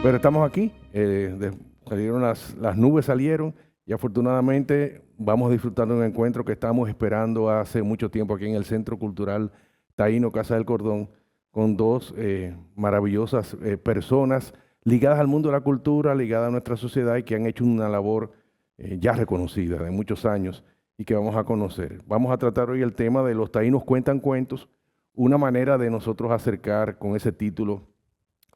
Pero estamos aquí, salieron las nubes salieron y afortunadamente vamos a disfrutar de un encuentro que estamos esperando hace mucho tiempo aquí en el Centro Cultural Taíno Casa del Cordón con dos maravillosas personas ligadas al mundo de la cultura, ligadas a nuestra sociedad y que han hecho una labor ya reconocida de muchos años y que vamos a conocer. Vamos a tratar hoy el tema de los taínos cuentan cuentos, una manera de nosotros acercar con ese título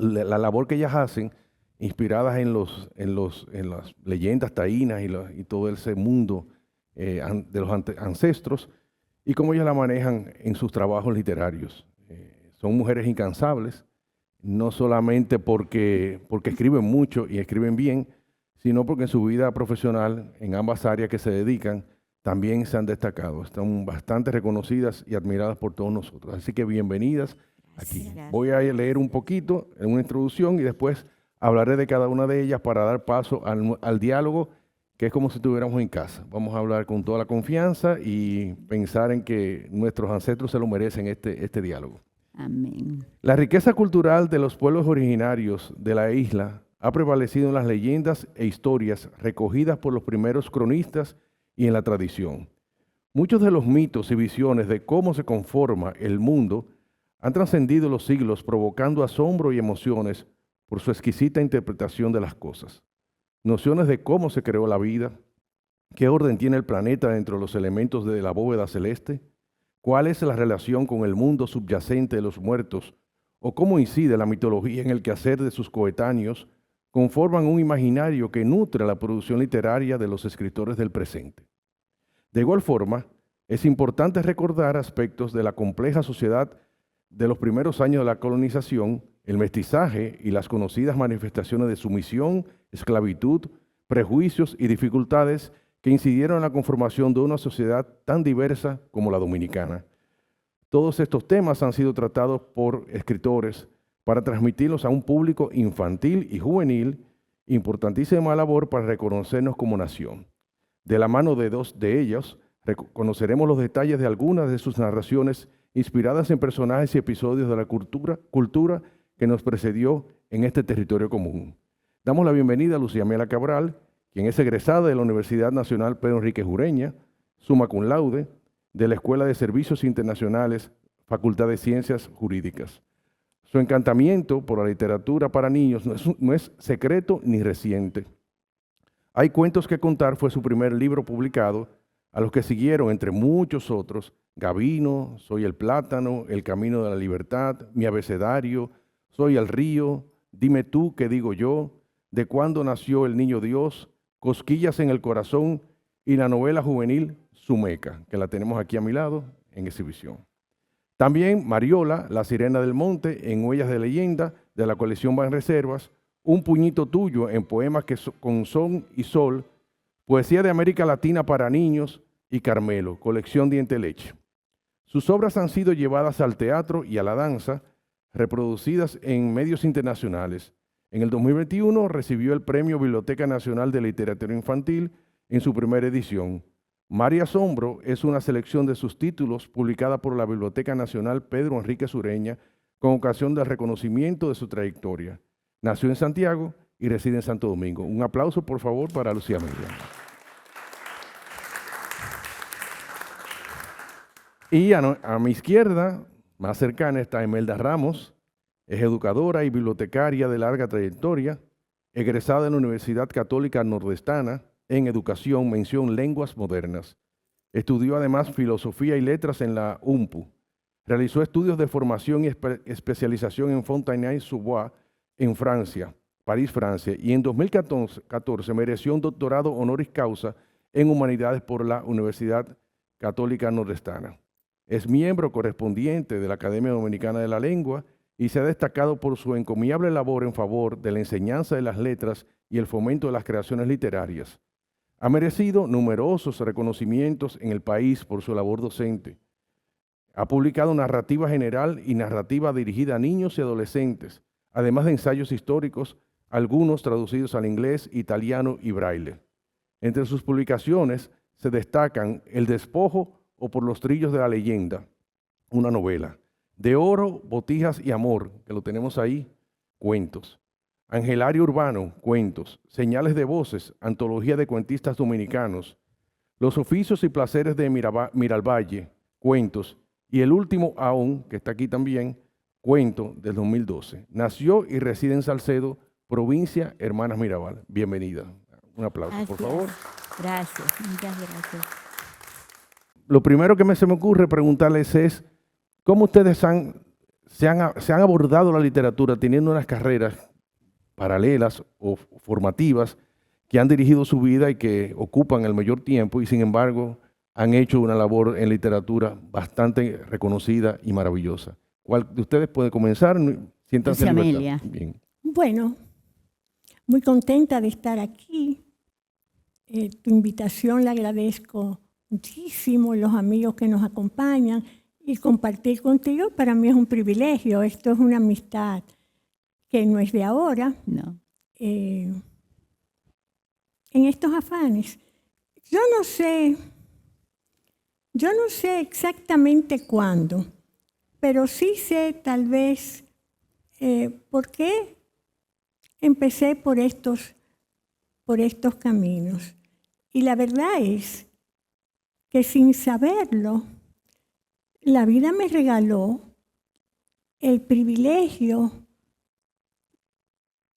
la labor que ellas hacen, inspiradas en las leyendas taínas y todo ese mundo de los ancestros, y cómo ellas la manejan en sus trabajos literarios. Son mujeres incansables, no solamente porque escriben mucho y escriben bien, sino porque en su vida profesional, en ambas áreas que se dedican, también se han destacado. Están bastante reconocidas y admiradas por todos nosotros. Así que bienvenidas aquí. Gracias. Voy a leer un poquito en una introducción y después hablaré de cada una de ellas para dar paso al diálogo, que es como si estuviéramos en casa. Vamos a hablar con toda la confianza y pensar en que nuestros ancestros se lo merecen este diálogo. Amén. La riqueza cultural de los pueblos originarios de la isla ha prevalecido en las leyendas e historias recogidas por los primeros cronistas y en la tradición. Muchos de los mitos y visiones de cómo se conforma el mundo han trascendido los siglos, provocando asombro y emociones por su exquisita interpretación de las cosas. Nociones de cómo se creó la vida, qué orden tiene el planeta dentro de los elementos de la bóveda celeste, cuál es la relación con el mundo subyacente de los muertos, o cómo incide la mitología en el quehacer de sus coetáneos, conforman un imaginario que nutre la producción literaria de los escritores del presente. De igual forma, es importante recordar aspectos de la compleja sociedad de los primeros años de la colonización, el mestizaje y las conocidas manifestaciones de sumisión, esclavitud, prejuicios y dificultades que incidieron en la conformación de una sociedad tan diversa como la dominicana. Todos estos temas han sido tratados por escritores para transmitirlos a un público infantil y juvenil, importantísima labor para reconocernos como nación. De la mano de dos de ellos, conoceremos los detalles de algunas de sus narraciones inspiradas en personajes y episodios de la cultura que nos precedió en este territorio común. Damos la bienvenida a Lucía Mela Cabral, quien es egresada de la Universidad Nacional Pedro Enríquez Ureña, summa cum laude, de la Escuela de Servicios Internacionales, Facultad de Ciencias Jurídicas. Su encantamiento por la literatura para niños no es secreto ni reciente. Hay cuentos que contar fue su primer libro publicado, a los que siguieron, entre muchos otros, Gabino, Soy el plátano, El camino de la libertad, Mi abecedario, Soy el río, Dime tú, ¿qué digo yo?, De cuándo nació el niño Dios, Cosquillas en el corazón y la novela juvenil Sumeca, que la tenemos aquí a mi lado en exhibición. También Mariola, La sirena del monte, en Huellas de leyenda, de la colección Banreservas, Un puñito tuyo, en poemas con son y sol, Poesía de América Latina para niños y Carmelo, colección Diente Leche. Sus obras han sido llevadas al teatro y a la danza, reproducidas en medios internacionales. En el 2021 recibió el Premio Biblioteca Nacional de Literatura Infantil en su primera edición. María Asombro es una selección de sus títulos publicada por la Biblioteca Nacional Pedro Enríquez Ureña con ocasión del reconocimiento de su trayectoria. Nació en Santiago y reside en Santo Domingo. Un aplauso, por favor, para Lucía Mela. Y a mi izquierda, más cercana, está Emelda Ramos. Es educadora y bibliotecaria de larga trayectoria, egresada de la Universidad Católica Nordestana en Educación, mención Lenguas Modernas. Estudió además Filosofía y Letras en la UMPU. Realizó estudios de formación y especialización en Fontenay-sous-Bois en Francia, París, Francia, y en 2014 mereció un doctorado honoris causa en Humanidades por la Universidad Católica Nordestana. Es miembro correspondiente de la Academia Dominicana de la Lengua y se ha destacado por su encomiable labor en favor de la enseñanza de las letras y el fomento de las creaciones literarias. Ha merecido numerosos reconocimientos en el país por su labor docente. Ha publicado narrativa general y narrativa dirigida a niños y adolescentes, además de ensayos históricos, algunos traducidos al inglés, italiano y braille. Entre sus publicaciones se destacan El despojo o Por los trillos de la leyenda, una novela. De oro, botijas y amor, que lo tenemos ahí, cuentos. Angelario Urbano, cuentos. Señales de voces, antología de cuentistas dominicanos. Los oficios y placeres de Miralvalle, cuentos. Y el último aún, que está aquí también, cuento del 2012. Nació y reside en Salcedo, provincia Hermanas Mirabal. Bienvenida. Un aplauso, Gracias. por favor. Gracias, muchas gracias. Lo primero que se me ocurre preguntarles es, ¿cómo ustedes se han abordado la literatura teniendo unas carreras paralelas o formativas que han dirigido su vida y que ocupan el mayor tiempo y sin embargo han hecho una labor en literatura bastante reconocida y maravillosa? ¿Cuál de ustedes puede comenzar? Siéntanse en libertad. Amelia. Bien. Bueno, muy contenta de estar aquí. Tu invitación la agradezco muchísimo, los amigos que nos acompañan, y compartir contigo para mí es un privilegio. Esto es una amistad que no es de ahora. No. En estos afanes, yo no sé exactamente cuándo, pero sí sé tal vez por qué empecé por estos caminos. Y la verdad es que sin saberlo, la vida me regaló el privilegio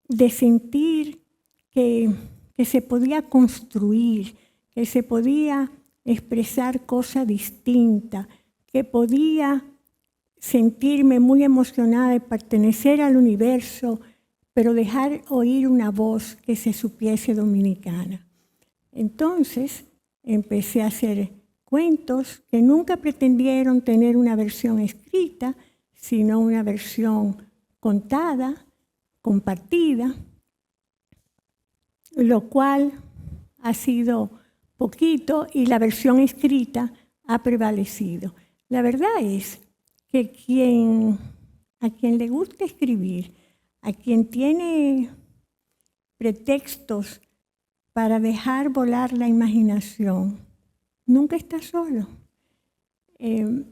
de sentir que se podía construir, que se podía expresar cosas distintas, que podía sentirme muy emocionada de pertenecer al universo, pero dejar oír una voz que se supiese dominicana. Entonces empecé a hacer cuentos que nunca pretendieron tener una versión escrita, sino una versión contada, compartida, lo cual ha sido poquito y la versión escrita ha prevalecido. La verdad es que a quien le gusta escribir, a quien tiene pretextos para dejar volar la imaginación, nunca está solo.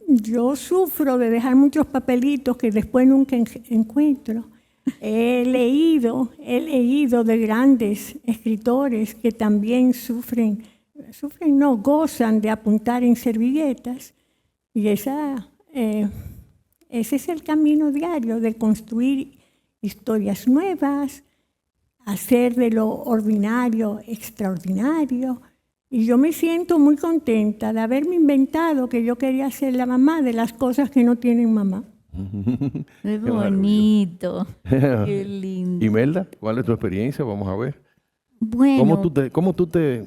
Yo sufro de dejar muchos papelitos que después nunca encuentro. He leído de grandes escritores que también gozan de apuntar en servilletas. Y ese es el camino diario de construir historias nuevas, hacer de lo ordinario extraordinario. Y yo me siento muy contenta de haberme inventado que yo quería ser la mamá de las cosas que no tienen mamá. Qué bonito, qué lindo. Imelda, ¿cuál es tu experiencia? Vamos a ver. Bueno, ¿Cómo tú te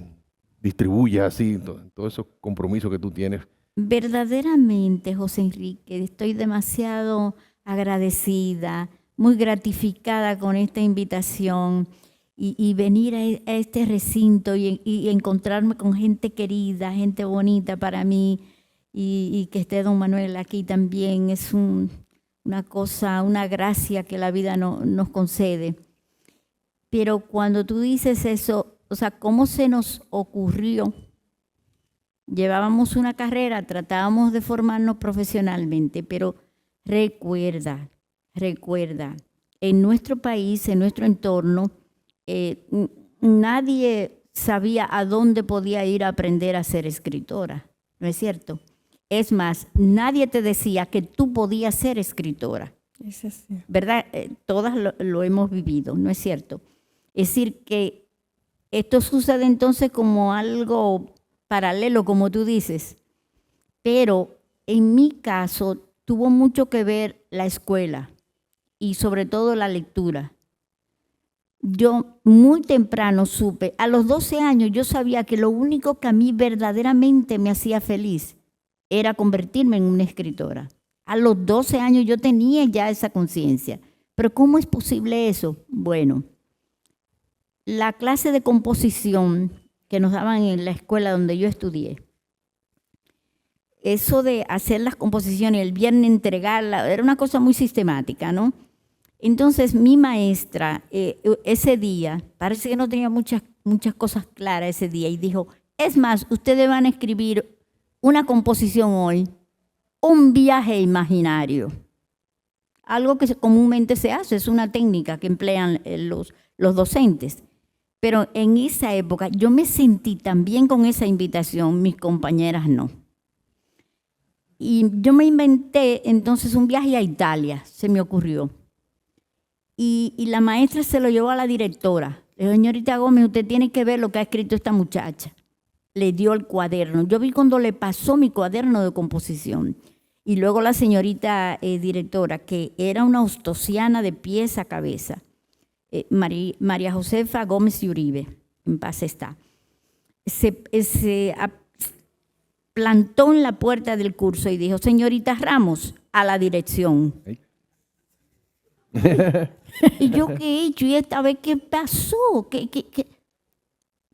distribuyes así, todos esos compromisos que tú tienes? verdaderamente, José Enrique, estoy demasiado agradecida, muy gratificada con esta invitación y venir a este recinto y encontrarme con gente querida, gente bonita para mí, y que esté don Manuel aquí también es una cosa, una gracia que la vida nos concede. Pero cuando tú dices eso, o sea, ¿cómo se nos ocurrió? Llevábamos una carrera, tratábamos de formarnos profesionalmente, pero recuerda, en nuestro país, en nuestro entorno, nadie sabía a dónde podía ir a aprender a ser escritora, ¿no es cierto? Es más, nadie te decía que tú podías ser escritora. Es así. ¿Verdad? Todas lo hemos vivido, ¿no es cierto? Es decir, que esto sucede entonces como algo paralelo, como tú dices, pero en mi caso tuvo mucho que ver la escuela y sobre todo la lectura. Yo muy temprano supe, a los 12 años yo sabía que lo único que a mí verdaderamente me hacía feliz era convertirme en una escritora. A los 12 años yo tenía ya esa conciencia. Pero ¿cómo es posible eso? Bueno, la clase de composición que nos daban en la escuela donde yo estudié, eso de hacer las composiciones, el viernes entregarlas, era una cosa muy sistemática, ¿no? Entonces mi maestra ese día, parece que no tenía muchas cosas claras ese día, y dijo, es más, ustedes van a escribir una composición hoy, un viaje imaginario. algo que comúnmente se hace, es una técnica que emplean los docentes. Pero en esa época yo me sentí tan bien con esa invitación, mis compañeras no. Y yo me inventé entonces un viaje a Italia, se me ocurrió. Y la maestra se lo llevó a la directora. Le dijo, señorita Gómez, usted tiene que ver lo que ha escrito esta muchacha. Le dio el cuaderno. Yo vi cuando le pasó mi cuaderno de composición. Y luego la señorita directora, que era una ostosiana de pies a cabeza, María Josefa Gómez y Uribe, en paz está, se plantó en la puerta del curso y dijo, señorita Ramos, a la dirección. ¿Y yo qué he hecho? ¿Y esta vez qué pasó? ¿Qué?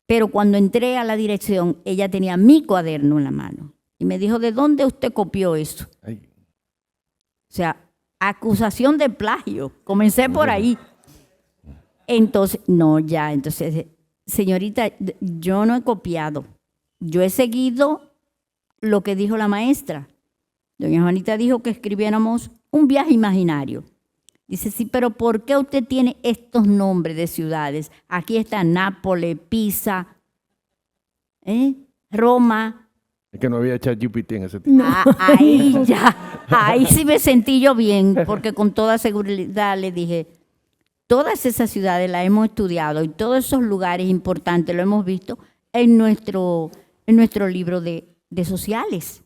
Pero cuando entré a la dirección, ella tenía mi cuaderno en la mano. Y me dijo, ¿de dónde usted copió eso? Ay. O sea, acusación de plagio. Comencé por ahí. Entonces, señorita, yo no he copiado. Yo he seguido lo que dijo la maestra. Doña Juanita dijo que escribiéramos un viaje imaginario. Dice, sí, pero ¿por qué usted tiene estos nombres de ciudades? Aquí está Nápoles, Pisa, Roma. Es que no había ChatGPT en ese tiempo. Ahí sí me sentí yo bien, porque con toda seguridad le dije, todas esas ciudades las hemos estudiado y todos esos lugares importantes lo hemos visto en nuestro libro de sociales.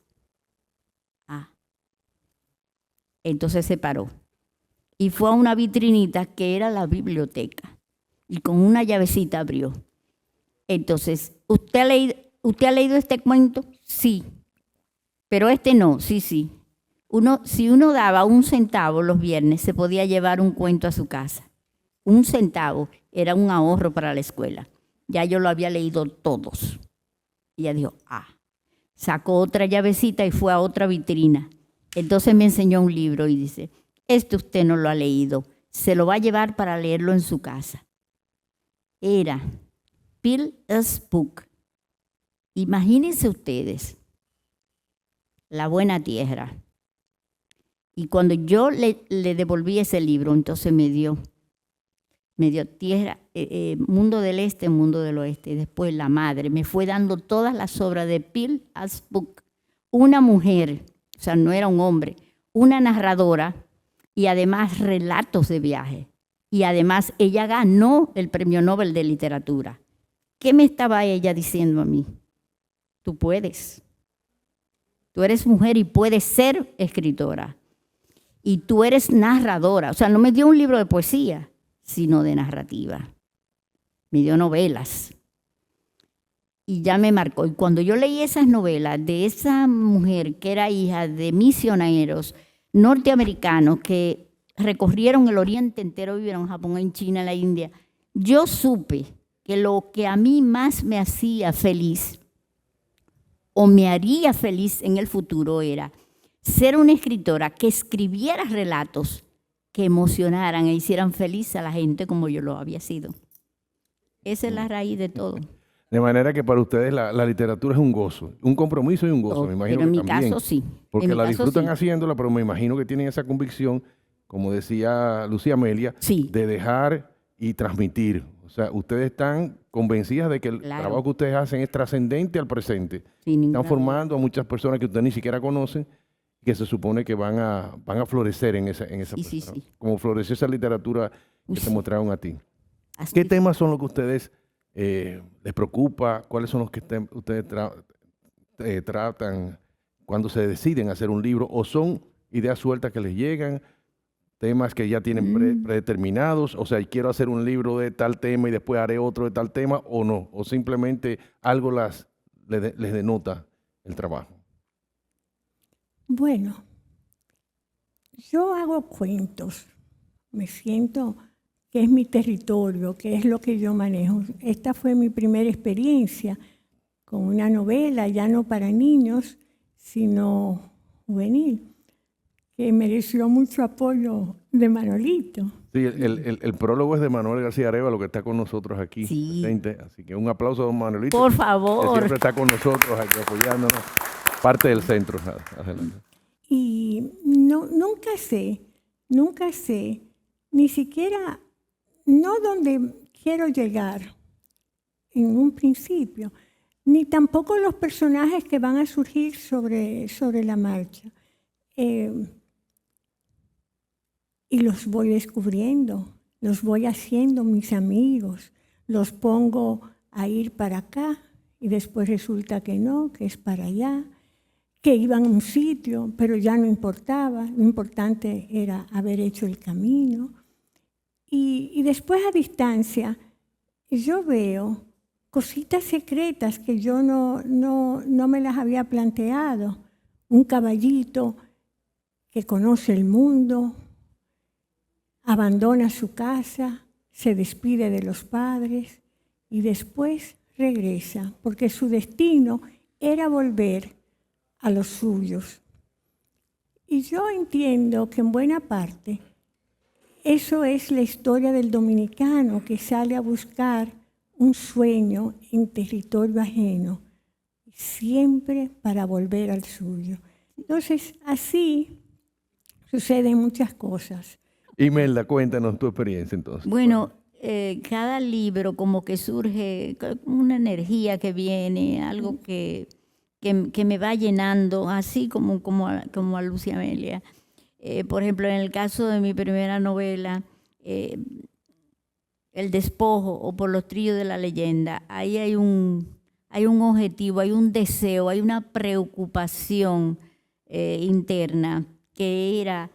Entonces se paró y fue a una vitrinita que era la biblioteca y con una llavecita abrió. Entonces, ¿usted ha leído este cuento? Sí, pero este no, sí. Si uno daba 1 centavo los viernes, se podía llevar un cuento a su casa. 1 centavo era un ahorro para la escuela. Ya yo lo había leído todos. Y ella dijo, sacó otra llavecita y fue a otra vitrina. Entonces me enseñó un libro y dice, este usted no lo ha leído, se lo va a llevar para leerlo en su casa. Era Peel's Book. Imagínense ustedes, La Buena Tierra. Y cuando yo le devolví ese libro, entonces me dio tierra, mundo del este, mundo del oeste. Y después la madre me fue dando todas las obras de Peel's Book. Una mujer, o sea, no era un hombre, una narradora y además relatos de viaje. Y además ella ganó el Premio Nobel de Literatura. ¿Qué me estaba ella diciendo a mí? Tú puedes. Tú eres mujer y puedes ser escritora. Y tú eres narradora. O sea, no me dio un libro de poesía, sino de narrativa. Me dio novelas. Y ya me marcó. Y cuando yo leí esas novelas de esa mujer que era hija de misioneros norteamericanos que recorrieron el Oriente entero, vivieron en Japón, en China, en la India, yo supe que lo que a mí más me hacía feliz o me haría feliz en el futuro era ser una escritora que escribiera relatos que emocionaran e hicieran feliz a la gente como yo lo había sido. Esa es la raíz de todo. De manera que para ustedes la literatura es un gozo, un compromiso y un gozo. Me imagino pero en que mi también, caso sí. porque la disfrutan haciéndola, pero me imagino que tienen esa convicción, como decía Lucía Amelia, de dejar y transmitir. O sea, ustedes están convencidas de que el trabajo que ustedes hacen es trascendente al presente. Están formando a muchas personas que ustedes ni siquiera conocen, que se supone que van a florecer en esa persona. Sí. Como floreció esa literatura que te mostraron a ti. ¿Qué temas son los que ustedes les preocupa? ¿Cuáles son los que ustedes tratan cuando se deciden hacer un libro? ¿O son ideas sueltas que les llegan? ¿Temas que ya tienen predeterminados? O sea, quiero hacer un libro de tal tema y después haré otro de tal tema, ¿o no? ¿O simplemente algo les denota el trabajo? Bueno, yo hago cuentos. Me siento que es mi territorio, que es lo que yo manejo. Esta fue mi primera experiencia con una novela, ya no para niños, sino juvenil, que mereció mucho apoyo de Manolito. Sí, el prólogo es de Manuel García Arévalo, que está con nosotros aquí presente. Así que un aplauso a don Manuelito. Por favor. Que siempre está con nosotros aquí apoyándonos. Parte del centro. Adelante. Y nunca sé nunca sé, ni siquiera, no donde quiero llegar en un principio, ni tampoco los personajes que van a surgir sobre la marcha. Y los voy descubriendo, los voy haciendo mis amigos, los pongo a ir para acá y después resulta que no, que es para allá, que iban a un sitio, pero ya no importaba, lo importante era haber hecho el camino. Y después a distancia yo veo cositas secretas que yo no me las había planteado. Un caballito que conoce el mundo, abandona su casa, se despide de los padres y después regresa, porque su destino era volver a los suyos. Y yo entiendo que en buena parte eso es la historia del dominicano que sale a buscar un sueño en territorio ajeno, siempre para volver al suyo. Entonces, así suceden muchas cosas. Imelda, cuéntanos tu experiencia entonces. Bueno, cada libro como que surge una energía que viene, algo que me va llenando, así como a Lucia Amelia. Por ejemplo, en el caso de mi primera novela, El despojo o Por los trillos de la leyenda, ahí hay un objetivo, hay un deseo, hay una preocupación interna que era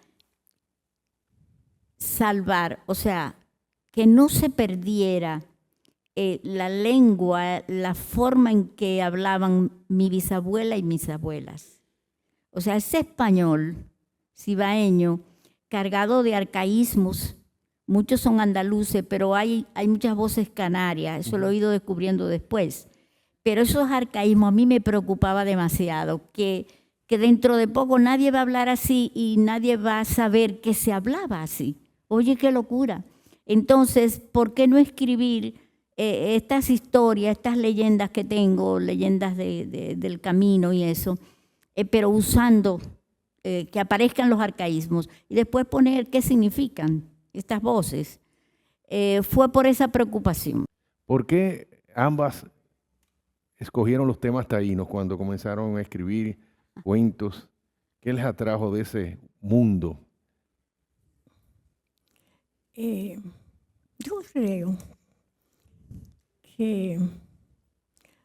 salvar, o sea, que no se perdiera la lengua, la forma en que hablaban mi bisabuela y mis abuelas. O sea, ese español cibaeño, cargado de arcaísmos, muchos son andaluces, pero hay muchas voces canarias, eso lo he ido descubriendo después. Pero esos arcaísmos a mí me preocupaba demasiado, que dentro de poco nadie va a hablar así y nadie va a saber que se hablaba así. Oye, qué locura. Entonces, ¿por qué no escribir estas historias, estas leyendas que tengo, leyendas del camino y eso, pero usando que aparezcan los arcaísmos y después poner qué significan estas voces? Fue por esa preocupación. ¿Por qué ambas escogieron los temas taínos cuando comenzaron a escribir cuentos? ¿Qué les atrajo de ese mundo? Yo creo que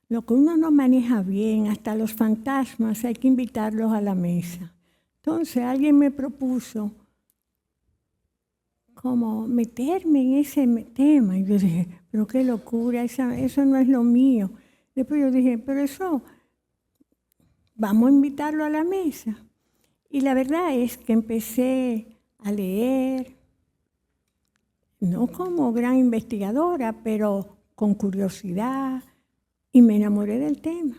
lo que uno no maneja bien, hasta los fantasmas, hay que invitarlos a la mesa. Entonces alguien me propuso como meterme en ese tema. Y yo dije, pero qué locura, eso no es lo mío. Después yo dije, pero eso, vamos a invitarlo a la mesa. Y la verdad es que empecé a leer, no como gran investigadora, pero con curiosidad, y me enamoré del tema.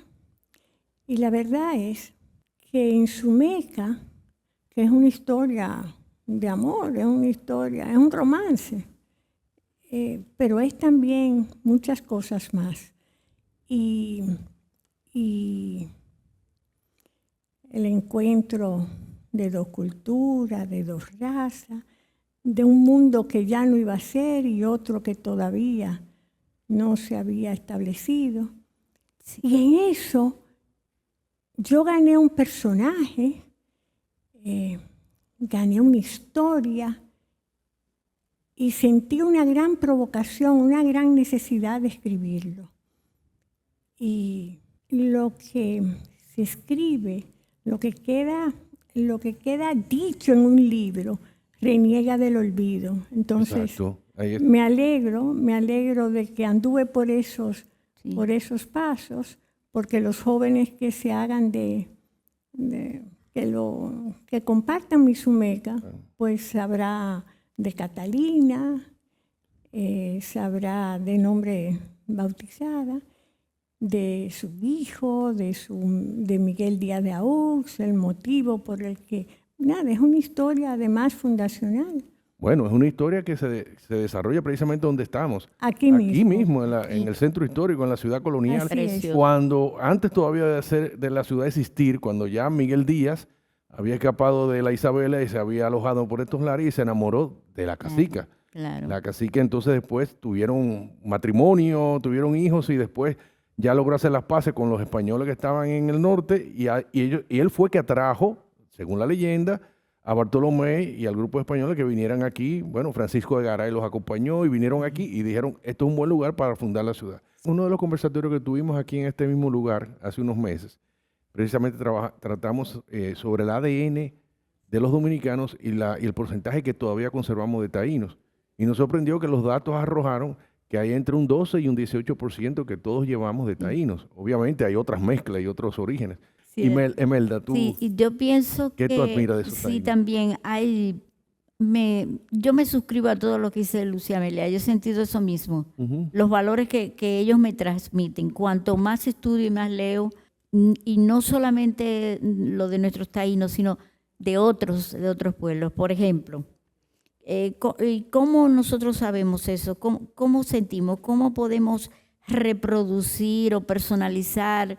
Y la verdad es que en Sumeca, que es una historia de amor, es una historia, es un romance, pero es también muchas cosas más. Y el encuentro de dos culturas, de dos razas, de un mundo que ya no iba a ser y otro que todavía no se había establecido. Sí. Y en eso yo gané un personaje, gané una historia y sentí una gran provocación, una gran necesidad de escribirlo. Y lo que se escribe, lo que queda dicho en un libro, reniega del olvido. Entonces, me alegro de que anduve por esos pasos, porque los jóvenes que se hagan que compartan mi Sumeca, pues sabrá de Catalina, sabrá de nombre bautizada, de su hijo, de Miguel Díaz de Aux, el motivo por el que... Nada, es una historia además fundacional. Bueno, es una historia que se desarrolla precisamente donde estamos. Aquí mismo en el centro histórico, en la ciudad colonial. Así es. Cuando antes todavía de la ciudad existir, cuando ya Miguel Díaz había escapado de la Isabela y se había alojado por estos lares y se enamoró de la cacica. Claro. La cacica entonces después tuvieron matrimonio, tuvieron hijos y después ya logró hacer las paces con los españoles que estaban en el norte y él fue que atrajo, según la leyenda, a Bartolomé y al grupo de españoles que vinieran aquí. Bueno, Francisco de Garay los acompañó y vinieron aquí y dijeron, esto es un buen lugar para fundar la ciudad. Uno de los conversatorios que tuvimos aquí en este mismo lugar hace unos meses, precisamente tratamos sobre el ADN de los dominicanos y el porcentaje que todavía conservamos de taínos. Y nos sorprendió que los datos arrojaron que hay entre un 12 y un 18% que todos llevamos de taínos. Obviamente hay otras mezclas y otros orígenes. Sí, Emelda, tú, sí, y yo pienso ¿qué que tú admiras de esos sí, taínos? también yo me suscribo a todo lo que dice Lucia Amelia. Yo he sentido eso mismo. Ujú. Los valores que ellos me transmiten. Cuanto más estudio y más leo, y no solamente lo de nuestros taínos, sino de otros pueblos. Por ejemplo, ¿y cómo nosotros sabemos eso? ¿Cómo sentimos? ¿Cómo podemos reproducir o personalizar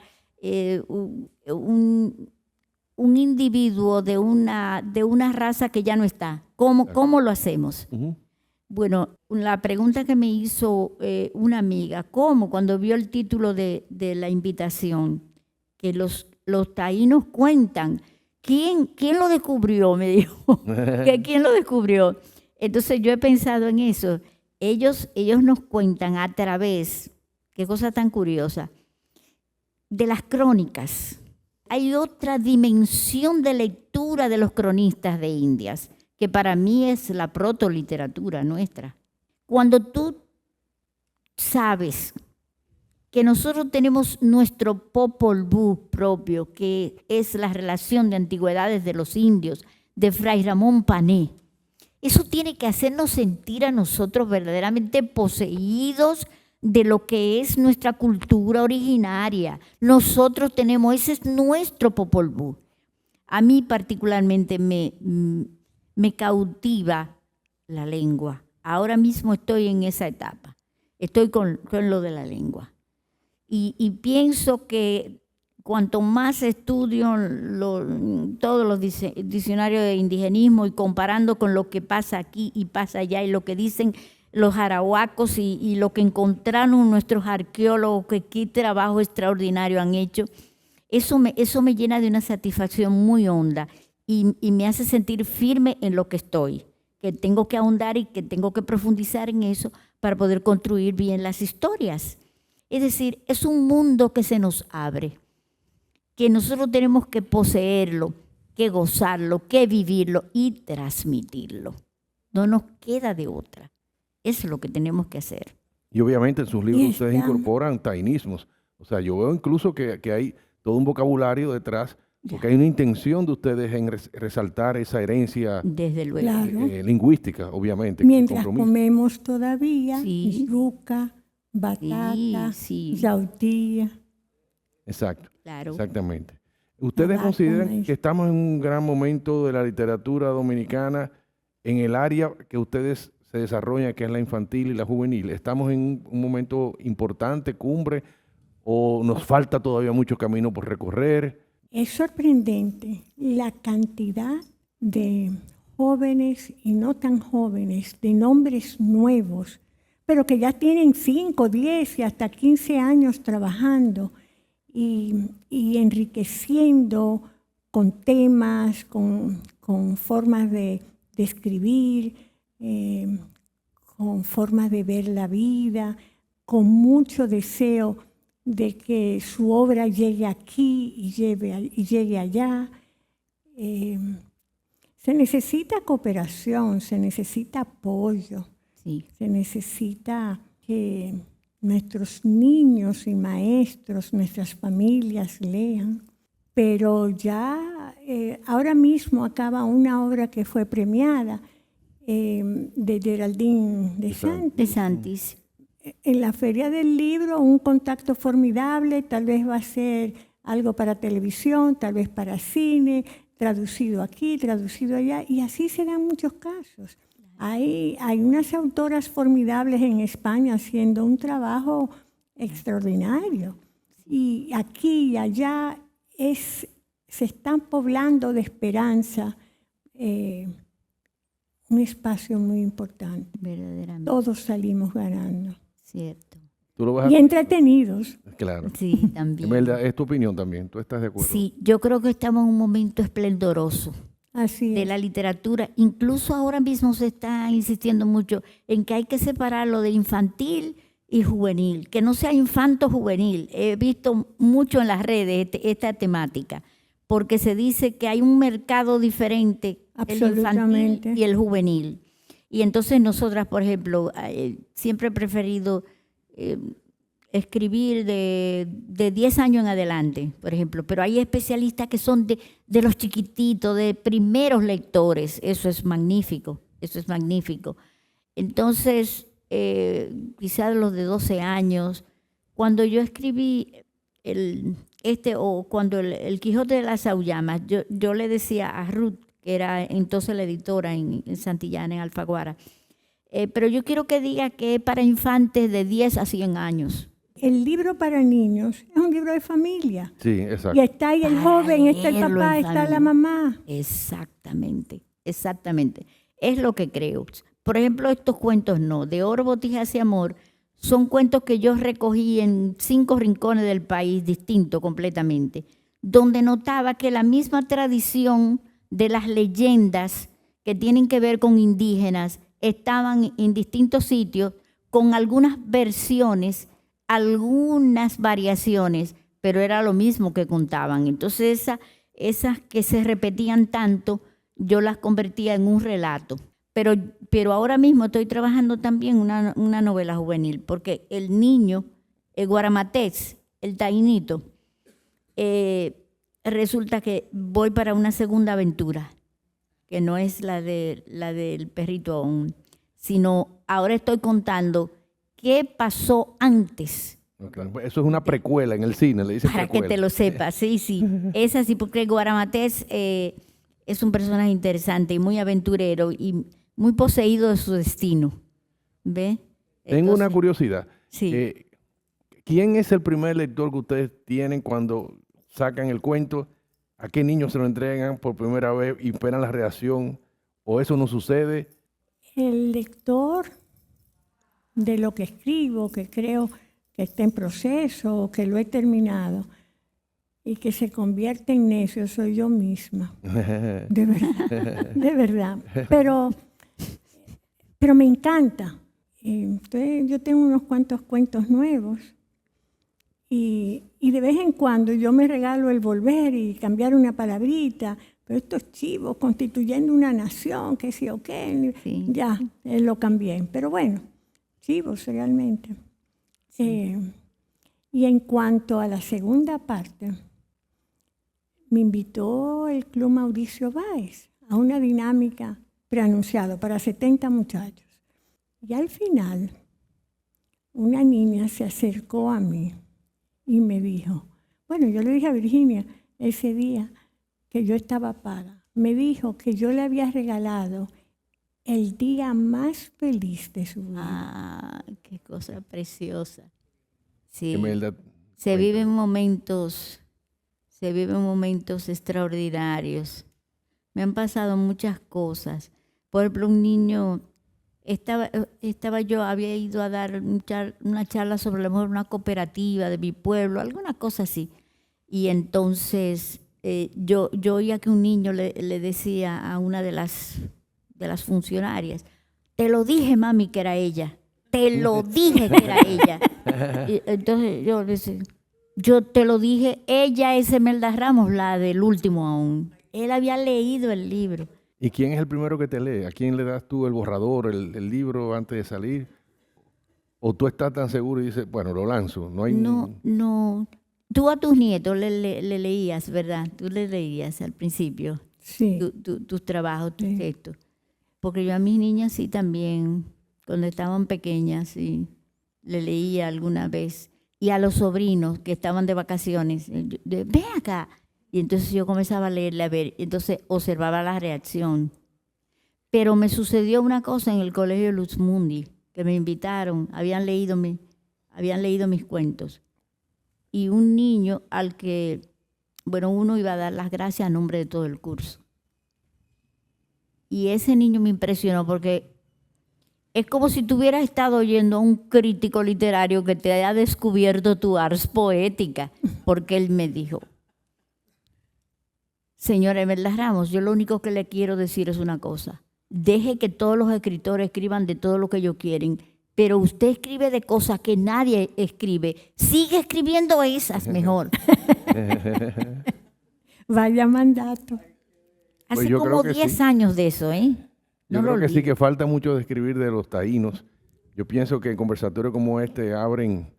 un individuo de una raza que ya no está? ¿Cómo lo hacemos? Ujú. Bueno, la pregunta que me hizo una amiga, ¿cómo? Cuando vio el título de la invitación, que los taínos cuentan. ¿Quién lo descubrió? Me dijo. ¿Quién lo descubrió? Entonces yo he pensado en eso. Ellos nos cuentan a través, qué cosa tan curiosa, de las crónicas. Hay otra dimensión de lectura de los cronistas de Indias, que para mí es la protoliteratura nuestra. Cuando tú sabes que nosotros tenemos nuestro Popol Vuh propio, que es la relación de antigüedades de los indios, de Fray Ramón Pané, eso tiene que hacernos sentir a nosotros verdaderamente poseídos de lo que es nuestra cultura originaria. Nosotros tenemos, ese es nuestro Popol Vuh. A mí particularmente me cautiva la lengua. Ahora mismo estoy en esa etapa. Estoy con lo de la lengua. Y pienso que cuanto más estudio todos los diccionarios de indigenismo y comparando con lo que pasa aquí y pasa allá y lo que dicen los arahuacos y lo que encontraron nuestros arqueólogos, que qué trabajo extraordinario han hecho, eso me llena de una satisfacción muy honda y me hace sentir firme en lo que estoy, que tengo que ahondar y que tengo que profundizar en eso para poder construir bien las historias. Es decir, es un mundo que se nos abre, que nosotros tenemos que poseerlo, que gozarlo, que vivirlo y transmitirlo. No nos queda de otra. Eso es lo que tenemos que hacer. Y obviamente en sus libros Y ustedes está- incorporan tainismos. O sea, yo veo incluso que hay todo un vocabulario detrás, porque hay una intención de ustedes en resaltar esa herencia Desde luego. Claro. lingüística, obviamente. con Mientras compromiso. comemos todavía Sí. yuca, batata, Sí. yautía. Exacto, Claro. exactamente. ¿Ustedes Tabaco, consideran maíz. que estamos en un gran momento de la literatura dominicana en el área que ustedes se desarrollan, que es la infantil y la juvenil? ¿Estamos en un momento importante, cumbre, o nos falta todavía mucho camino por recorrer? Es sorprendente la cantidad de jóvenes y no tan jóvenes, de nombres nuevos, pero que ya tienen 5, 10 y hasta 15 años trabajando y enriqueciendo con temas, con formas de escribir, con formas de ver la vida, con mucho deseo de que su obra llegue aquí y llegue allá. Se necesita cooperación, se necesita apoyo, Sí. se necesita que nuestros niños y maestros, nuestras familias lean. Pero ya ahora mismo acaba una obra que fue premiada de Geraldine de Santis. De Santis. En la Feria del Libro, un contacto formidable, tal vez va a ser algo para televisión, tal vez para cine, traducido aquí, traducido allá, y así se dan muchos casos. Hay unas autoras formidables en España haciendo un trabajo extraordinario. Y aquí y allá es se están poblando de esperanza un espacio muy importante. Verdaderamente. Todos salimos ganando. Cierto. Tú lo vas Y entretenidos. Claro. Sí, también. Imelda, es tu opinión también. ¿Tú estás de acuerdo? Sí, yo creo que estamos en un momento esplendoroso Así de es. la literatura. Incluso ahora mismo se está insistiendo mucho en que hay que separarlo de infantil y juvenil, que no sea infanto-juvenil. He visto mucho en las redes esta temática, porque se dice que hay un mercado diferente, el infantil Absolutamente. y el juvenil. Y entonces nosotras, por ejemplo, siempre he preferido escribir de 10 años en adelante, por ejemplo, pero hay especialistas que son de los chiquititos, de primeros lectores. Eso es magnífico, eso es magnífico. Entonces, quizás los de 12 años, cuando yo escribí cuando el Quijote de las Auyamas, yo le decía a Ruth, que era entonces la editora en Santillana, en Alfaguara, pero yo quiero que diga que es para infantes de 10 a 100 años. El libro para niños es un libro de familia. Sí, Y exacto. está ahí el Para joven, está el leerlo papá, en está la familia. mamá. Exactamente, exactamente. Es lo que creo. Por ejemplo, estos cuentos no, de Oro, Botijas y Amor, son cuentos que yo recogí en 5 rincones del país, distintos completamente, donde notaba que la misma tradición de las leyendas que tienen que ver con indígenas estaban en distintos sitios con algunas versiones, algunas variaciones, pero era lo mismo que contaban. Entonces esas que se repetían tanto, yo las convertía en un relato. Pero ahora mismo estoy trabajando también una novela juvenil, porque el niño, el guaramatés, el tainito, resulta que voy para una segunda aventura, que no es la del perrito aún, sino ahora estoy contando qué pasó antes. Ok. Eso es una precuela en el cine, le dicen Para precuela. que te lo sepas, sí, sí. Es así porque el guaramatés es un personaje interesante y muy aventurero y muy poseído de su destino. ¿Ve? Tengo una Entonces, curiosidad. sí. ¿Quién es el primer lector que ustedes tienen cuando sacan el cuento? ¿A qué niño se lo entregan por primera vez y esperan la reacción? ¿O eso no sucede? El lector de lo que escribo, que creo que está en proceso o que lo he terminado, y que se convierte en necio, soy yo misma. De verdad, de verdad. Pero me encanta. Entonces, yo tengo unos cuantos cuentos nuevos y de vez en cuando yo me regalo el volver y cambiar una palabrita, pero estos chivos constituyendo una nación, que sí o qué, Sí. ya lo cambié. Pero bueno, chivos realmente. Y en cuanto a la segunda parte, me invitó el Club Mauricio Báez a una dinámica preanunciada para 70 muchachos. Y al final, una niña se acercó a mí y me dijo, bueno, yo le dije a Virginia ese día que yo estaba paga, me dijo que yo le había regalado el día más feliz de su vida. Ah, qué cosa preciosa. Sí. Imelda, Se cuéntame. viven momentos extraordinarios. Me han pasado muchas cosas. Por ejemplo, un niño, había ido a dar una charla sobre la mujer, una cooperativa de mi pueblo, alguna cosa así. Y entonces yo oía que un niño le decía a una de las funcionarias, te lo dije, mami, que era ella. Te lo dije que era ella. Y entonces yo le decía, yo te lo dije, ella es Imelda Ramos, la del último aún. Él había leído el libro. ¿Y quién es el primero que te lee? ¿A quién le das tú el borrador, el libro antes de salir? ¿O tú estás tan seguro y dices, bueno, lo lanzo? No hay No. Tú a tus nietos le leías, ¿verdad? Tú le leías al principio Sí. tus trabajos, tus Sí. textos. Porque yo a mis niñas sí también, cuando estaban pequeñas, sí, le leía alguna vez. Y a los sobrinos que estaban de vacaciones, ven acá. Y entonces yo comenzaba a leerle, a ver, entonces observaba la reacción. Pero me sucedió una cosa en el colegio Luz Mundi, que me invitaron, habían leído mis cuentos. Y un niño al que bueno, uno iba a dar las gracias a nombre de todo el curso. Y ese niño me impresionó porque es como si tú hubieras estado oyendo a un crítico literario que te haya descubierto tu ars poética, porque él me dijo, señora Imelda Ramos, yo lo único que le quiero decir es una cosa, deje que todos los escritores escriban de todo lo que ellos quieren, pero usted escribe de cosas que nadie escribe, sigue escribiendo esas mejor. Vaya mandato. Pues Hace yo como creo que 10 sí. años de eso, ¿eh? Yo No lo creo que sí, olvido. que falta mucho de escribir de los taínos. Yo pienso que conversatorios como este abren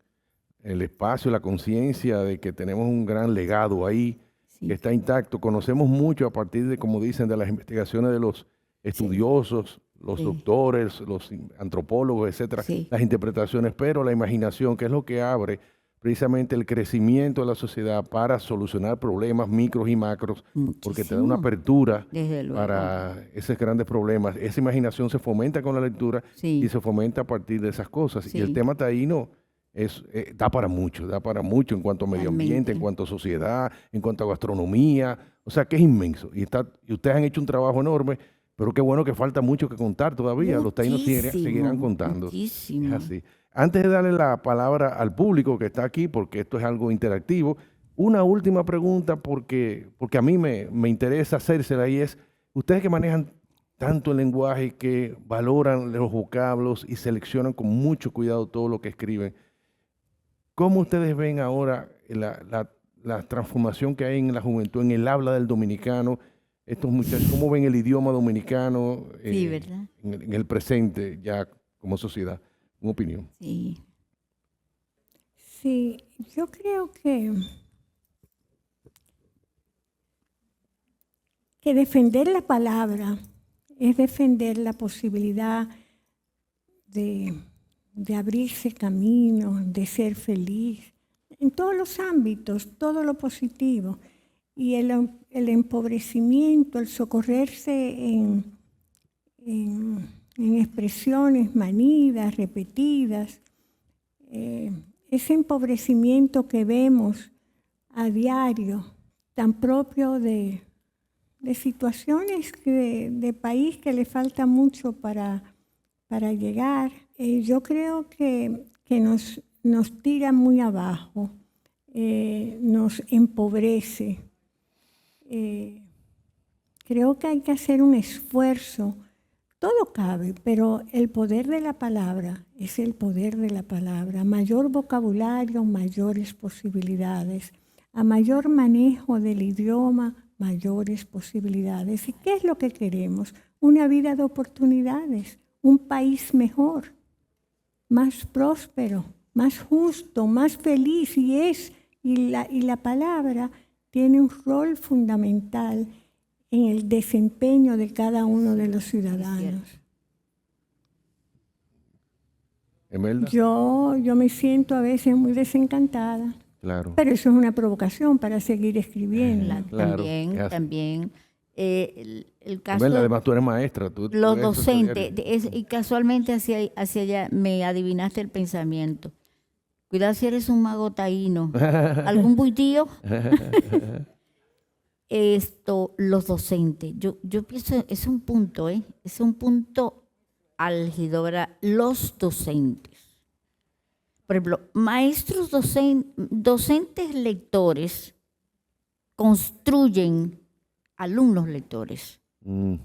el espacio, la conciencia de que tenemos un gran legado ahí, Sí. que está intacto. Conocemos mucho a partir de, como dicen, de las investigaciones de los estudiosos, los Sí. doctores, los antropólogos, etcétera, Sí. las interpretaciones, pero la imaginación, que es lo que abre precisamente el crecimiento de la sociedad para solucionar problemas micros y macros, porque te da una Muchísimo. apertura Desde luego. para esos grandes problemas. Esa imaginación se fomenta con la lectura Sí. y se fomenta a partir de esas cosas. Sí. Y el tema taíno da para mucho en cuanto a medio ambiente, Realmente. en cuanto a sociedad, en cuanto a gastronomía. O sea, que es inmenso. Y ustedes han hecho un trabajo enorme, pero qué bueno que falta mucho que contar todavía. Los taínos seguirán contando. Muchísimo. Es así. Antes de darle la palabra al público que está aquí, porque esto es algo interactivo, una última pregunta porque a mí me interesa hacérsela, y es, ustedes que manejan tanto el lenguaje, que valoran los vocablos y seleccionan con mucho cuidado todo lo que escriben, ¿cómo ustedes ven ahora la transformación que hay en la juventud, en el habla del dominicano? Estos muchachos, ¿cómo ven el idioma dominicano Sí, ¿verdad? en el presente ya como sociedad? Una opinión. Sí. Sí, yo creo que defender la palabra es defender la posibilidad de abrirse camino, de ser feliz, en todos los ámbitos, todo lo positivo. Y el empobrecimiento, el socorrerse en expresiones manidas, repetidas, ese empobrecimiento que vemos a diario, tan propio de situaciones de país que le falta mucho para llegar, yo creo que nos tira muy abajo, nos empobrece. Creo que hay que hacer un esfuerzo. Todo cabe, pero el poder de la palabra es el poder de la palabra. Mayor vocabulario, mayores posibilidades. A mayor manejo del idioma, mayores posibilidades. ¿Y qué es lo que queremos? Una vida de oportunidades, un país mejor, más próspero, más justo, más feliz. Y la palabra tiene un rol fundamental en el desempeño de cada uno de los ciudadanos. ¿Emelda? Yo me siento a veces muy desencantada, Claro. pero eso es una provocación para seguir escribiendo. Claro, También, es así. también. El caso Emelda, de además tú eres maestra. Tú los ves eso docentes, diario. y casualmente hacia allá me adivinaste el pensamiento. Cuidado si eres un mago taíno. ¿Algún buitío? Los docentes. Yo pienso, es un punto, es un punto álgido, ¿verdad? Los docentes. Por ejemplo, maestros docentes lectores construyen alumnos lectores.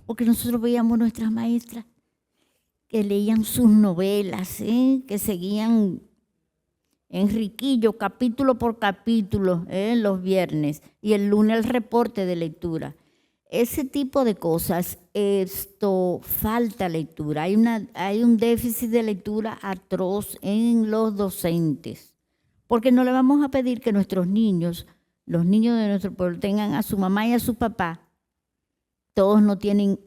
Porque nosotros veíamos nuestras maestras que leían sus novelas, que seguían Enriquillo, capítulo por capítulo, los viernes, y el lunes el reporte de lectura. Ese tipo de cosas, falta lectura. Hay un déficit de lectura atroz en los docentes. Porque no le vamos a pedir que nuestros niños, los niños de nuestro pueblo, tengan a su mamá y a su papá. Todos no tienen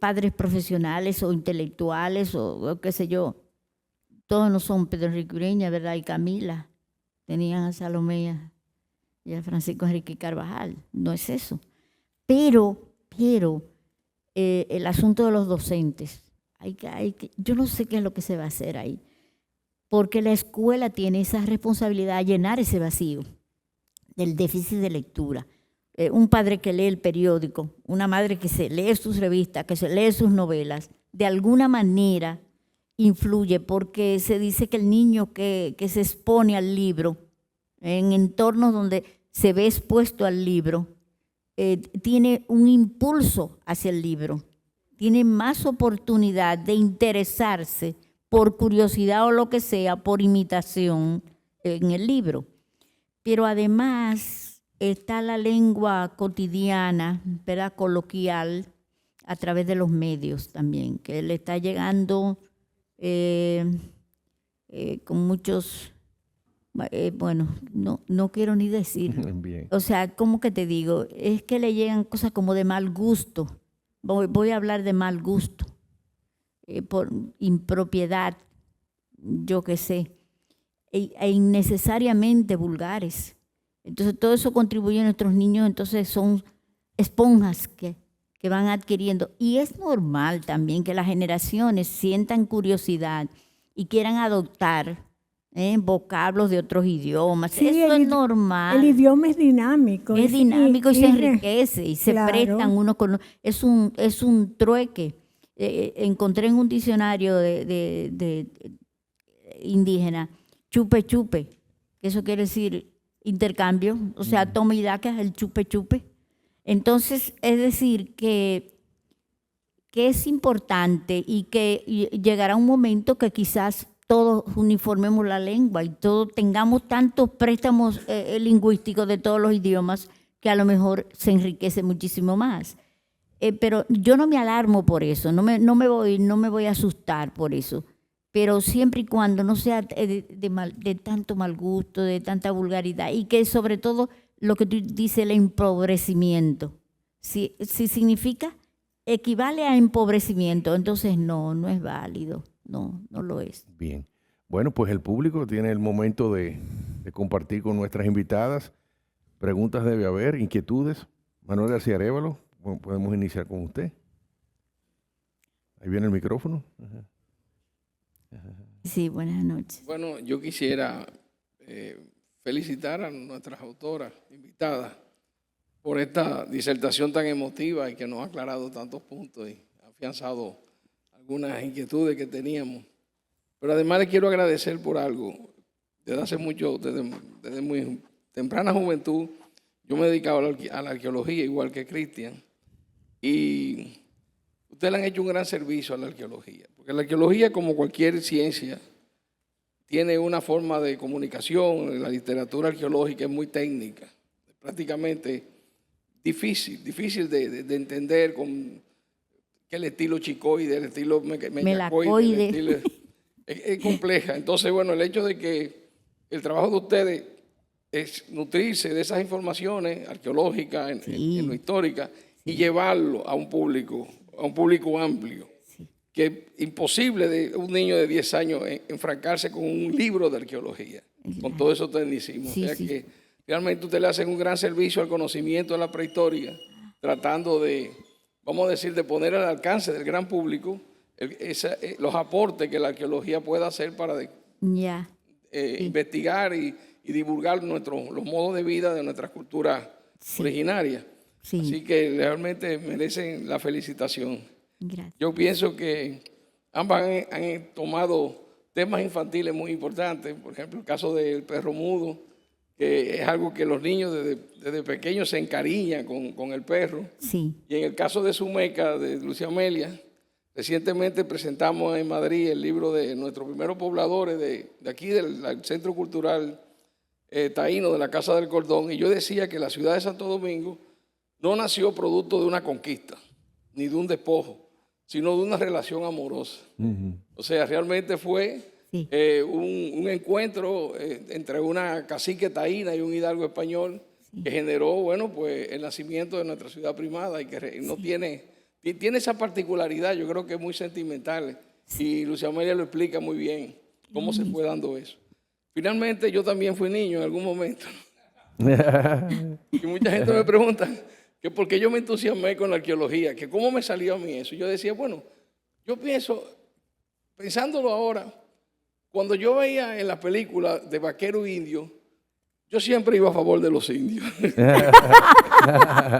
padres profesionales o intelectuales o qué sé yo. Todos no son Pedro Enrique Ureña, ¿verdad? Y Camila. Tenían a Salomé y a Francisco Enrique Carvajal. No es eso. Pero el asunto de los docentes, yo no sé qué es lo que se va a hacer ahí. Porque la escuela tiene esa responsabilidad de llenar ese vacío. del déficit de lectura. Un padre que lee el periódico, una madre que se lee sus revistas, que se lee sus novelas, de alguna manera influye, porque se dice que el niño que se expone al libro, en entornos donde se ve expuesto al libro, tiene un impulso hacia el libro, tiene más oportunidad de interesarse por curiosidad o lo que sea, por imitación en el libro. Pero además está la lengua cotidiana, ¿verdad?, coloquial, a través de los medios también, que le está llegando con muchos, bueno, no quiero ni decir. Bien. O sea, ¿cómo que te digo? Es que le llegan cosas como de mal gusto. Voy a hablar de mal gusto, por impropiedad, yo qué sé, e innecesariamente vulgares. Entonces, todo eso contribuye a nuestros niños, entonces son esponjas que van adquiriendo. Y es normal también que las generaciones sientan curiosidad y quieran adoptar vocablos de otros idiomas. Sí, eso es normal. El idioma es dinámico. Es dinámico y se enriquece y se prestan unos con otros. Es un trueque. Encontré en un diccionario de indígena, chupe chupe, que eso quiere decir intercambio, o sea, toma y da, que es el chupe chupe. Entonces, es decir, que es importante y que llegará un momento que quizás todos uniformemos la lengua y todos tengamos tantos préstamos lingüísticos de todos los idiomas que a lo mejor se enriquece muchísimo más. Pero yo no me alarmo por eso, no me voy a asustar por eso. Pero siempre y cuando no sea de tanto mal gusto, de tanta vulgaridad, y que sobre todo lo que tú dices, el empobrecimiento. Si significa, equivale a empobrecimiento, entonces no es válido, no lo es. Bien. Bueno, pues el público tiene el momento de compartir con nuestras invitadas. Preguntas debe haber, inquietudes. Manuel García Arévalo, podemos iniciar con usted. Ahí viene el micrófono. Ajá. Sí, buenas noches. Bueno, yo quisiera felicitar a nuestras autoras invitadas por esta disertación tan emotiva y que nos ha aclarado tantos puntos y ha afianzado algunas inquietudes que teníamos. Pero además le quiero agradecer por algo. Desde hace mucho, desde muy temprana juventud, yo me he dedicado a la arqueología, igual que Cristian, y ustedes le han hecho un gran servicio a la arqueología, porque la arqueología, como cualquier ciencia, tiene una forma de comunicación. La literatura arqueológica es muy técnica, prácticamente difícil de entender, con que el estilo chicoide, el estilo melacoide, es compleja. Entonces, bueno, el hecho de que el trabajo de ustedes es nutrirse de esas informaciones arqueológicas, en lo histórica, y llevarlo a un público amplio, que es imposible de un niño de 10 años enfrancarse con un libro de arqueología, con todo eso tecnicismo. O sea que realmente ustedes le hacen un gran servicio al conocimiento de la prehistoria, tratando de, vamos a decir, de poner al alcance del gran público los aportes que la arqueología pueda hacer para investigar y divulgar los modos de vida de nuestra cultura originaria. Sí. Así que realmente merecen la felicitación. Gracias. Yo pienso que ambas han tomado temas infantiles muy importantes. Por ejemplo, el caso del perro mudo, que es algo que los niños desde pequeños se encariñan con el perro. Sí. Y en el caso de Sumeca, de Lucia Amelia, recientemente presentamos en Madrid el libro de nuestros primeros pobladores de aquí, del Centro Cultural Taíno de la Casa del Cordón. Y yo decía que la ciudad de Santo Domingo no nació producto de una conquista, ni de un despojo, sino de una relación amorosa. O sea, realmente fue un encuentro entre una cacique taína y un hidalgo español que generó, bueno, pues el nacimiento de nuestra ciudad primada y que no tiene esa particularidad, yo creo que es muy sentimental. Y Lucia Amelia lo explica muy bien, cómo se fue dando eso. Finalmente, yo también fui niño en algún momento. Y mucha gente me pregunta que por qué yo me entusiasmé con la arqueología, que cómo me salió a mí eso. Yo decía, bueno, yo pensándolo ahora, cuando yo veía en la película de Vaquero Indio, Yo siempre iba a favor de los indios.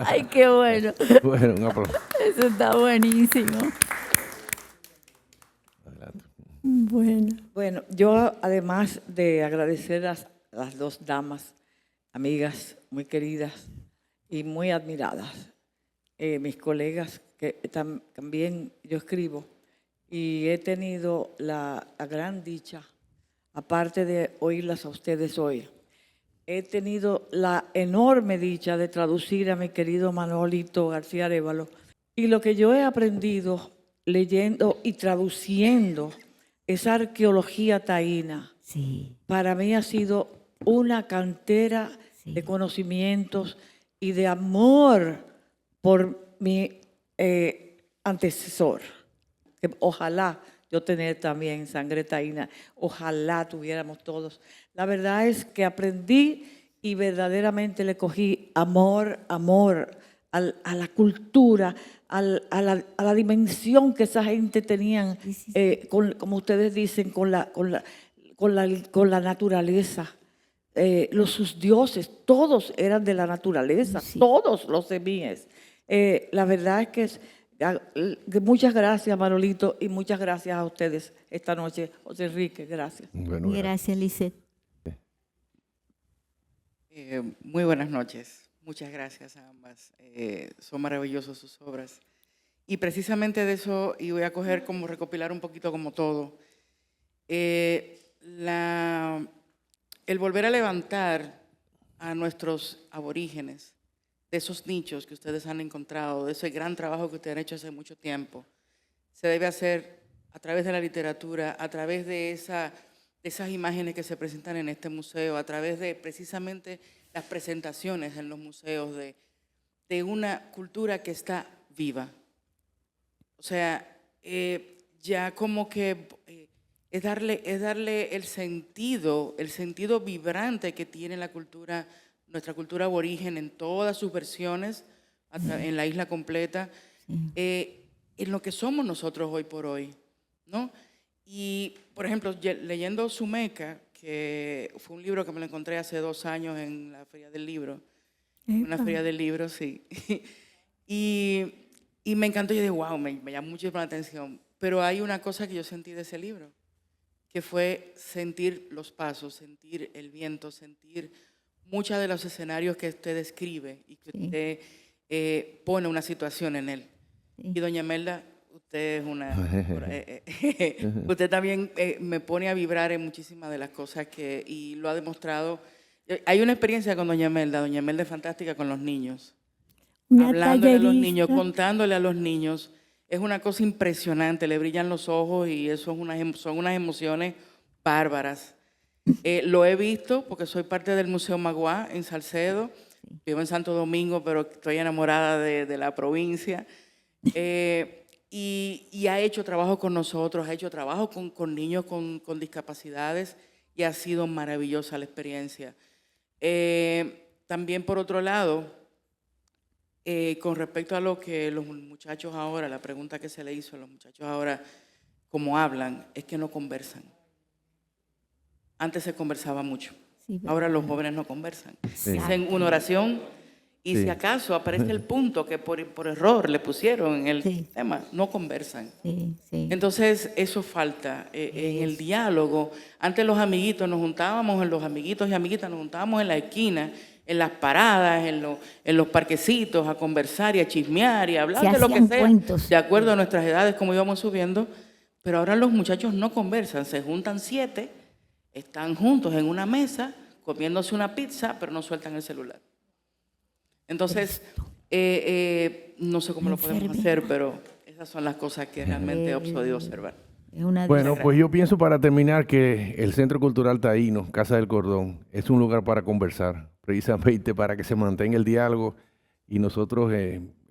Ay, qué bueno. Bueno, un aplauso. Eso está buenísimo. Adelante. Bueno, Bueno, yo además de agradecer a las dos damas, amigas muy queridas y muy admiradas, mis colegas que también yo escribo y he tenido la gran dicha, aparte de oírlas a ustedes hoy, he tenido la enorme dicha de traducir a mi querido Manolito García Arévalo. Y lo que yo he aprendido leyendo y traduciendo esa arqueología taína, Sí, para mí ha sido una cantera Sí. de conocimientos y de amor por mi antecesor. Que ojalá yo tener también sangre taína, ojalá tuviéramos todos. La verdad es que aprendí y verdaderamente le cogí amor a la cultura, a la dimensión que esa gente tenían, como ustedes dicen, con la naturaleza. Sus dioses, todos eran de la naturaleza, Sí. todos los semíes. La verdad es que muchas gracias, Manolito, y muchas gracias a ustedes esta noche. José Enrique, gracias. Bueno, gracias, Lisette. Muy buenas noches. Muchas gracias a ambas. Son maravillosas sus obras. Y precisamente de eso, y voy a coger como recopilar un poquito como todo, el volver a levantar a nuestros aborígenes, de esos nichos que ustedes han encontrado, de ese gran trabajo que ustedes han hecho hace mucho tiempo, se debe hacer a través de la literatura, a través de esas imágenes que se presentan en este museo, a través de precisamente las presentaciones en los museos de una cultura que está viva. O sea, ya como que es darle el sentido vibrante que tiene la cultura, nuestra cultura aborigen en todas sus versiones, en la isla completa, en lo que somos nosotros hoy por hoy, ¿no? Y, por ejemplo, leyendo Sumeca, que fue un libro que me lo encontré hace 2 años en la Feria del Libro, una feria del libro, sí, y me encantó, yo dije, wow, me llamó mucho la atención, pero hay una cosa que yo sentí de ese libro, que fue sentir los pasos, sentir el viento, sentir muchos de los escenarios que usted describe y que usted pone una situación en él. Sí. Y doña Melda, usted es una... usted también me pone a vibrar en muchísimas de las cosas y lo ha demostrado. Hay una experiencia con doña Melda es fantástica con los niños. una Hablándole a los tallerista. niños, contándole a los niños. Es una cosa impresionante, le brillan los ojos y eso son unas emociones bárbaras. Lo he visto porque soy parte del Museo Maguá en Salcedo. Vivo en Santo Domingo, pero estoy enamorada de la provincia. Y ha hecho trabajo con nosotros, ha hecho trabajo con niños con discapacidades y ha sido maravillosa la experiencia. También, por otro lado, con respecto a lo que los muchachos ahora, la pregunta que se le hizo a los muchachos ahora, cómo hablan, es que no conversan. Antes se conversaba mucho, Sí, ahora los jóvenes no conversan. Sí. Dicen una oración y Sí. si acaso aparece el punto que por error le pusieron en el Sí. tema, no conversan. Sí, sí. Entonces, eso falta en el diálogo. Antes los amiguitos nos juntábamos, los amiguitos y amiguitas nos juntábamos en la esquina, en las paradas, en los parquecitos, a conversar y a chismear y a hablar Se de lo que hacían sea, cuentos. de acuerdo a nuestras edades, como íbamos subiendo. Pero ahora los muchachos no conversan, se juntan 7, están juntos en una mesa, comiéndose una pizza, pero no sueltan el celular. Entonces, no sé cómo lo podemos hacer, pero esas son las cosas que realmente he podido observar. Es una Bueno, pues yo pienso para terminar que el Centro Cultural Taíno, Casa del Cordón, es un lugar para conversar, precisamente para que se mantenga el diálogo y nosotros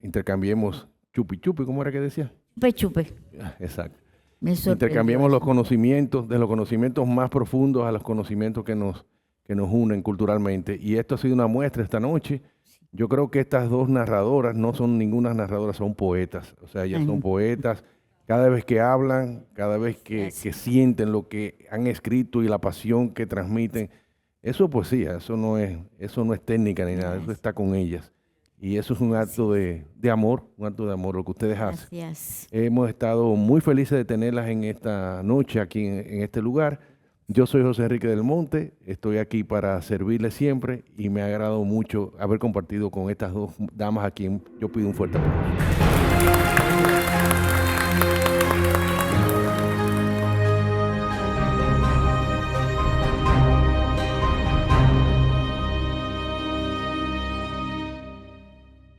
intercambiemos chupi chupi, ¿cómo era que decía? chupe chupe. Exacto. Me sorprendió Intercambiemos los eso. conocimientos, de los conocimientos más profundos a los conocimientos que nos unen culturalmente. Y esto ha sido una muestra esta noche. Yo creo que estas dos narradoras no son ninguna narradora, son poetas. O sea, ellas son poetas. Cada vez que hablan, cada vez que sienten lo que han escrito y la pasión que transmiten, Eso es poesía, eso no es técnica ni nada, eso está con ellas. Y eso es un acto de amor, lo que ustedes hacen. Gracias. Hemos estado muy felices de tenerlas en esta noche aquí en este lugar. Yo soy José Enrique del Monte, estoy aquí para servirles siempre y me ha agradado mucho haber compartido con estas dos damas a quien yo pido un fuerte aplauso.